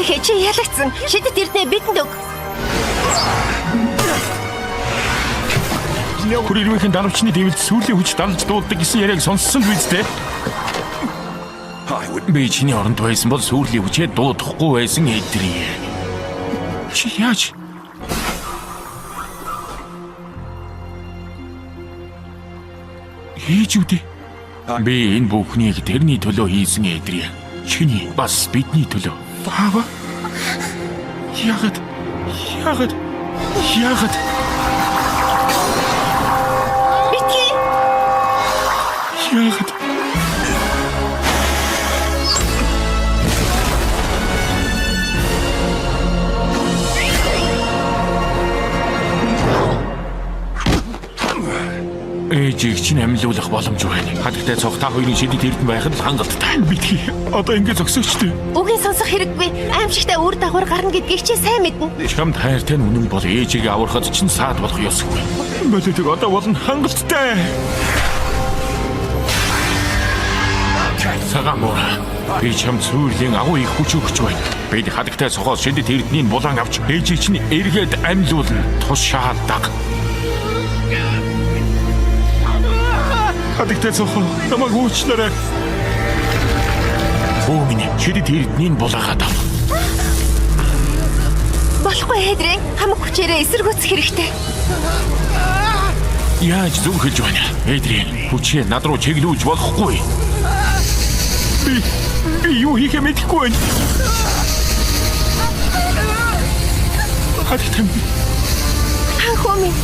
Эхэ чи ялагдсан. Шидэт эрдэнэ бидэнд өг. Хүрээлвэхийн данавчны дэвэлд сүүлийн хүч данж дууддаг гэсэн яриаг сонссон биз дээ. Би чиний оронд байсан бол сүүлийн хүчээ дуудахгүй байсан эдрий. Чи яаж? Хийж үдээ. Би энэ бүхнийг тэрний төлөө хийсэн эдрий. Чиний бас бидний төлөө. Баава. Яагаад? Битгий. Яагаад? Ээжийг чинь амьлуулах боломж байна. Хатагтай цог та хоёрын шидэт эрдэнэ байх нь хангалттай. Битгий. Одоо ингэ зогсооч дээ. Үгийн сонсох хэрэггүй. Аимшигтай үр дагавар гарна гэдгийг чи сайн мэднэ. Чамд хайртай нь үнэн бол ээжийг аврахад чинь саад болох ёсгүй. Болоод одоо болно хангалттай. Сагамура. Би чамд сүүлийн агуу их хүч өгч байна. Бид хатагтай цогоос шидэт эрдэнийн булан авч ээжийг чинь эргээд амьлуулна. Тушаадаг. Хатагтай цохоо намайг уучлаарай. Бөөмийн шидэт эрдэнийн булаагаад ав. Болохгүй Эдрийн хамаг хүчээрээ эсэргүүцэх хэрэгтэй. Яаж зөв хэлж байна? Эдрийн хүчээ над руу чиглүүлж болохгүй. Би юу хийх юм мэдэхгүй байна. Хатагтай. Ханхуу минь.